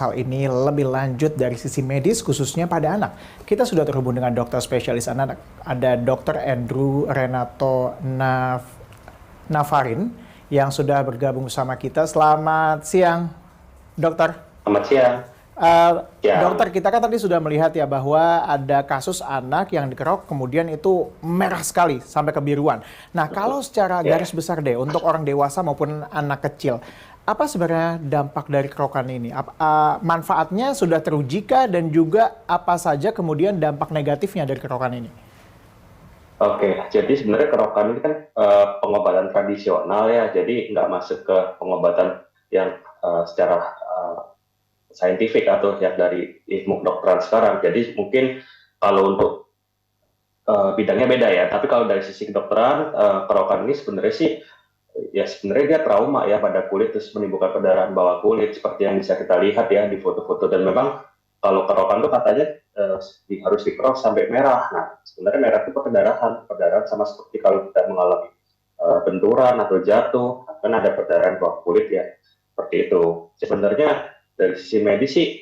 Hal ini lebih lanjut dari sisi medis khususnya pada anak. Kita sudah terhubung dengan dokter spesialis anak, ada Dr. Andrew Renato Navarin yang sudah bergabung bersama kita. Selamat siang, dokter. Selamat siang. Dokter, kita kan tadi sudah melihat ya bahwa ada kasus anak yang dikerok kemudian itu merah sekali sampai kebiruan. Nah, kalau secara garis besar deh untuk orang dewasa maupun anak kecil, apa sebenarnya dampak dari kerokan ini? Manfaatnya sudah teruji kah dan juga apa saja kemudian dampak negatifnya dari kerokan ini? Oke, jadi sebenarnya kerokan ini kan pengobatan tradisional ya, jadi nggak masuk ke pengobatan yang secara saintifik atau yang dari ilmu kedokteran sekarang. Jadi mungkin kalau untuk bidangnya beda ya, tapi kalau dari sisi kedokteran, kerokan ini sebenarnya sih ya sebenarnya dia trauma ya pada kulit, terus menimbulkan perdarahan bawah kulit seperti yang bisa kita lihat ya di foto-foto. Dan memang kalau kerokan itu katanya harus dikerok sampai merah. Nah, sebenarnya merah itu perdarahan sama seperti kalau kita mengalami benturan atau jatuh, kan ada perdarahan bawah kulit ya, seperti itu. Sebenarnya dari sisi medis sih,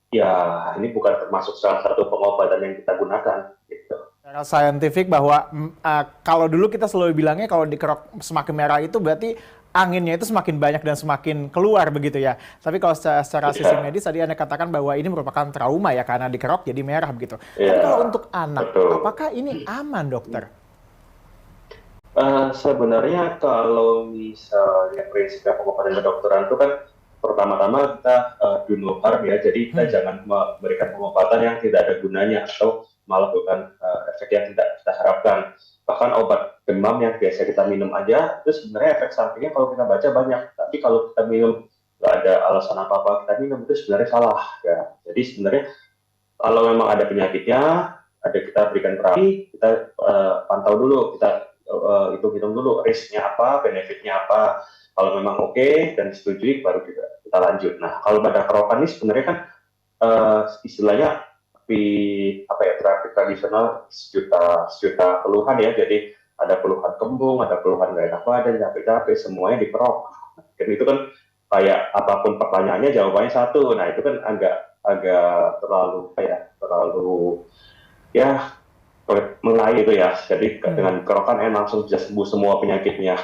ya ini bukan termasuk salah satu pengobatan yang kita gunakan. Gitu. Secara saintifik bahwa kalau dulu kita selalu bilangnya kalau dikerok semakin merah itu berarti anginnya itu semakin banyak dan semakin keluar begitu ya. Tapi kalau secara sisi medis tadi Anda katakan bahwa ini merupakan trauma ya karena dikerok jadi merah begitu. Tapi kalau untuk anak, apakah ini aman dokter? Sebenarnya kalau misalnya prinsipnya pengobatan kedokteran itu kan pertama-tama kita do no harm ya, jadi kita jangan memberikan pengobatan yang tidak ada gunanya atau malah bukan efek yang tidak kita harapkan. Bahkan obat demam yang biasa kita minum aja, itu sebenarnya efek sampingnya kalau kita baca banyak. Tapi kalau kita minum nggak ada alasan apa-apa kita minum, itu sebenarnya salah. Ya. Jadi sebenarnya kalau memang ada penyakitnya, ada kita berikan terapi, kita pantau dulu, kita hitung dulu risknya apa, benefitnya apa. Kalau memang oke dan disetujui, baru kita lanjut. Nah, kalau pada kerokan ini sebenarnya kan istilahnya terapi tradisional sejuta keluhan ya. Jadi ada keluhan kembung, ada keluhan nggak enak badan, capek-capek, semuanya dikerok. Dan itu kan kayak apapun pertanyaannya jawabannya satu. Nah, itu kan agak terlalu ya mengenai itu ya, jadi dengan kerokan langsung bisa sembuh semua penyakitnya.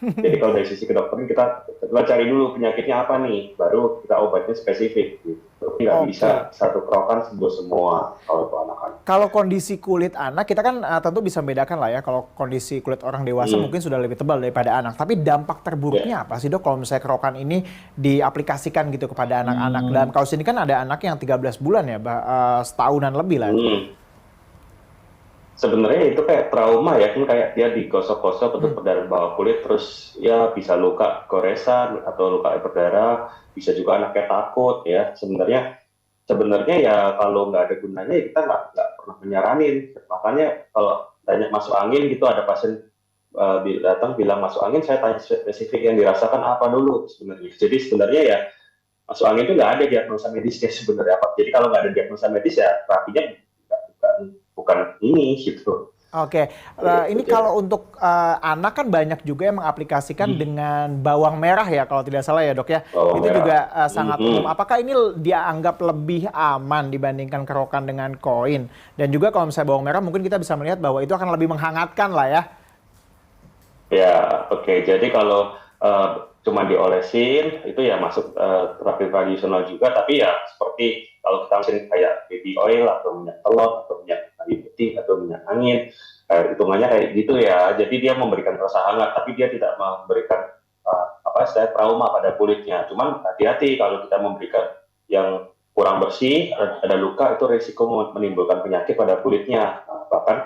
Jadi kalau dari sisi kedokteran kita cari dulu penyakitnya apa nih, baru kita obatnya spesifik. Gitu. Nggak bisa satu kerokan sembuh semua kalau itu anak-anak. Kalau kondisi kulit anak, kita kan tentu bisa membedakan lah ya, kalau kondisi kulit orang dewasa mungkin sudah lebih tebal daripada anak. Tapi dampak terburuknya apa sih dok kalau misalnya kerokan ini diaplikasikan gitu kepada anak-anak? Dan kalau sini kan ada anak yang 13 bulan ya, setahunan lebih lah. Sebenarnya itu kayak trauma ya, kan kayak dia digosok-gosok untuk perdarahan bawah kulit, terus ya bisa luka goresan atau luka berdarah, bisa juga anaknya takut ya. Sebenarnya ya kalau nggak ada gunanya ya kita nggak pernah menyaranin. Makanya kalau tanya masuk angin gitu, ada pasien datang bilang masuk angin, saya tanya spesifik yang dirasakan apa dulu sebenarnya. Jadi sebenarnya ya masuk angin itu nggak ada diagnosa medisnya sebenarnya. Jadi kalau nggak ada diagnosa medis ya terapinya bukan ini gitu. Oke, ini kalau untuk anak kan banyak juga yang mengaplikasikan dengan bawang merah ya kalau tidak salah ya dok ya. Bawang itu merah juga sangat umum. Apakah ini dianggap lebih aman dibandingkan kerokan dengan koin? Dan juga kalau misalnya bawang merah mungkin kita bisa melihat bahwa itu akan lebih menghangatkan lah ya. Ya, oke. Jadi kalau cuma diolesin itu ya masuk terapi tradisional juga, tapi ya seperti kalau kita mesin kayak baby oil atau minyak telur atau minyak kayu putih atau minyak angin, hitungannya kayak gitu ya. Jadi dia memberikan rasa hangat, tapi dia tidak memberikan trauma pada kulitnya. Cuman hati-hati kalau kita memberikan yang kurang bersih, ada luka, itu risiko menimbulkan penyakit pada kulitnya. Bahkan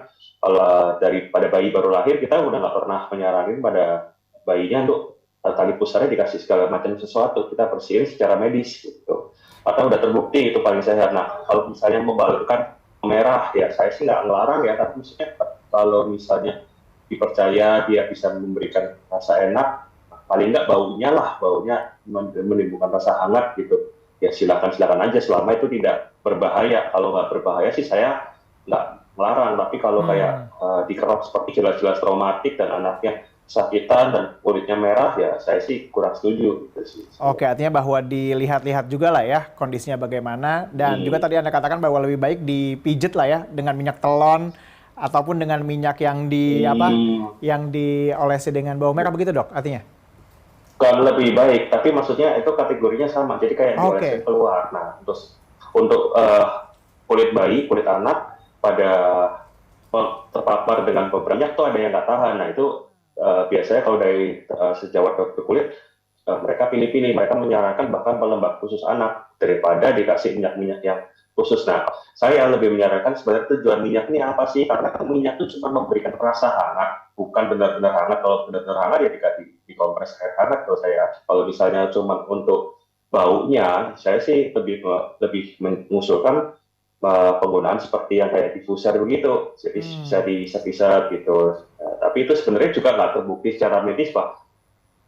kalau pada bayi baru lahir, kita udah nggak pernah menyaranin pada bayinya untuk tali pusarnya dikasih segala macam sesuatu, kita bersihin secara medis gitu. Atau udah terbukti itu paling sehat. Nah, kalau misalnya membalurkan merah, ya saya sih nggak ngelarang ya, tapi maksudnya kalau misalnya dipercaya dia bisa memberikan rasa enak, paling nggak baunya menimbulkan rasa hangat gitu. Ya silakan aja selama itu tidak berbahaya. Kalau nggak berbahaya sih saya nggak melarang. Tapi kalau kayak dikerok seperti jelas-jelas traumatik dan anaknya kesakitan dan kulitnya merah, ya saya sih kurang setuju gitu sih. Oke, artinya bahwa dilihat-lihat juga lah ya kondisinya bagaimana. Dan juga tadi Anda katakan bahwa lebih baik dipijet lah ya dengan minyak telon ataupun dengan minyak yang yang diolesi dengan bawang merah begitu dok artinya? Bukan lebih baik, tapi maksudnya itu kategorinya sama, jadi kayak diolesin Oke. keluar. Nah, untuk kulit bayi, kulit anak pada terpapar dengan beberapa tuh ada yang nggak tahan. Nah itu biasanya kalau dari sejawat dokter kulit mereka pilih-pilih, mereka menyarankan bahkan pelembab khusus anak daripada dikasih minyak-minyak yang khusus. Nah saya lebih menyarankan sebenarnya tujuan minyak ini apa sih? Karena kan minyak itu cuma memberikan rasa hangat, bukan benar-benar hangat. Kalau benar-benar hangat ya dikompres air hangat. Kalau misalnya cuma untuk baunya, saya sih lebih mengusulkan penggunaan seperti yang kayak diffuser begitu, jadi bisa gitu. Tapi itu sebenarnya juga nggak terbukti secara medis pak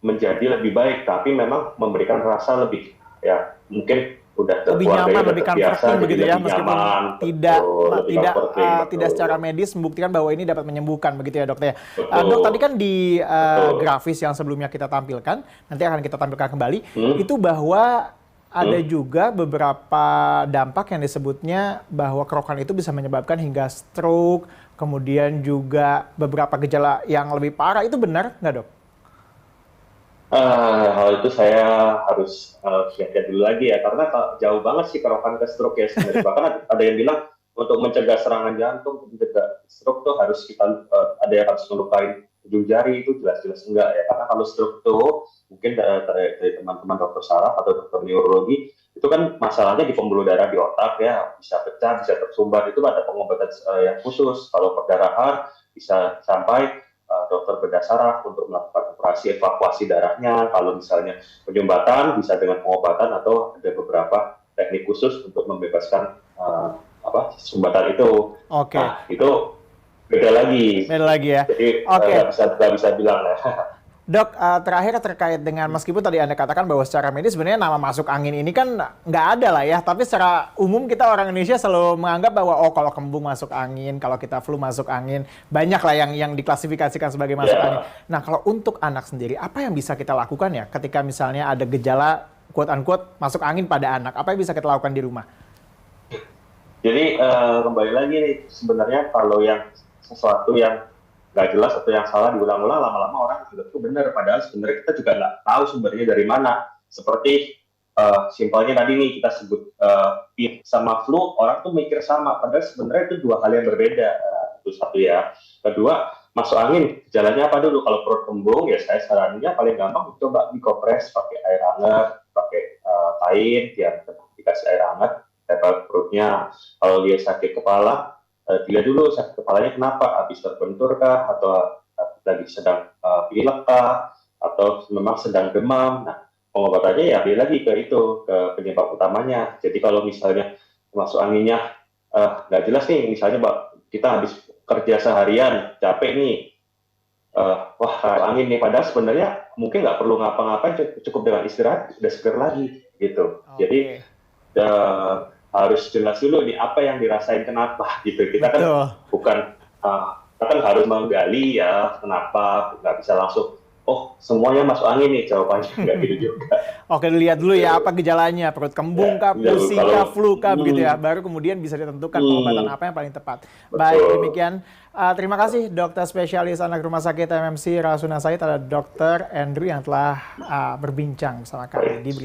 menjadi lebih baik, tapi memang memberikan rasa lebih, ya mungkin udah Lebih keluarganya nyaman, udah lebih terbiasa, comforting jadi begitu ya, lebih meskipun nyaman, tidak betul, lebih tidak comforting, tidak betul, secara medis membuktikan bahwa ini dapat menyembuhkan begitu ya dokter ya. Dok betul, tadi kan di betul. grafis yang sebelumnya kita tampilkan, nanti akan kita tampilkan kembali, Hmm, itu bahwa ada hmm. juga beberapa dampak yang disebutnya bahwa kerokan itu bisa menyebabkan hingga stroke, kemudian juga beberapa gejala yang lebih parah, itu benar nggak dok? Hal itu saya harus lihat dulu lagi ya, karena jauh banget sih kerokan ke stroke ya sebenarnya. Bahkan ada yang bilang untuk mencegah serangan jantung, mencegah stroke tuh harus kita ada yang harus melukai ujung jari, itu jelas-jelas enggak ya. Karena kalau stroke tuh mungkin dari teman-teman dokter saraf atau dokter neurologi itu kan masalahnya di pembuluh darah di otak ya, bisa pecah, bisa tersumbat, itu ada pengobatan yang khusus. Kalau perdarahan bisa sampai dokter bedah saraf untuk melakukan operasi evakuasi darahnya. Kalau misalnya penyumbatan bisa dengan pengobatan atau ada beberapa teknik khusus untuk membebaskan sumbatan itu. Oke, Nah itu beda lagi. beda lagi ya. Jadi Oke. nggak bisa bilang ya. Dok, terakhir terkait dengan meskipun tadi Anda katakan bahwa secara medis sebenarnya nama masuk angin ini kan nggak ada lah ya, tapi secara umum kita orang Indonesia selalu menganggap bahwa oh kalau kembung masuk angin, kalau kita flu masuk angin, banyak lah yang diklasifikasikan sebagai masuk angin. Ya. Nah, kalau untuk anak sendiri, apa yang bisa kita lakukan ya ketika misalnya ada gejala quote unquote masuk angin pada anak, apa yang bisa kita lakukan di rumah? Jadi kembali lagi nih, sebenarnya kalau yang sesuatu yang nggak jelas atau yang salah diulang-ulang, lama-lama orang juga itu benar. Padahal sebenarnya kita juga nggak tahu sumbernya dari mana. Seperti simpelnya tadi nih kita sebut PIP sama flu, orang tuh mikir sama. Padahal sebenarnya itu dua hal yang berbeda. Itu satu ya. Kedua, masuk angin, jalannya apa dulu? Kalau perut kembung, ya saya sarannya paling gampang coba dikompres pakai air hangat, pakai kain, ya dikasih air hangat, tempel perutnya. Kalau dia sakit kepala, dilihat dulu sakit kepalanya kenapa, habis terbentur kah, atau lagi sedang pilek kah, atau memang sedang demam. Nah, pengobatannya ya dia lagi ke itu, ke penyebab utamanya. Jadi kalau misalnya masuk anginnya nggak jelas nih, misalnya kita habis kerja seharian, capek nih, wah angin nih, padahal sebenarnya mungkin nggak perlu ngapa-ngapain, cukup dengan istirahat, sudah seger lagi, gitu. Jadi Oke, harus jelas dulu nih apa yang dirasain kenapa gitu. Kita kan betul. bukan kita kan harus menggali ya kenapa, nggak bisa langsung oh semuanya masuk angin nih jawabannya, nggak gitu juga. Oke, dilihat dulu ya apa gejalanya, perut Ya, kembung kah, ya, pusing kalau kah, flu kah, begitu ya. Baru kemudian bisa ditentukan pengobatan apa yang paling tepat. Baik, betul. demikian. Terima kasih dokter spesialis anak Rumah Sakit MMC Rasuna Said, ada dokter Andrew yang telah berbincang bersama kami di Berita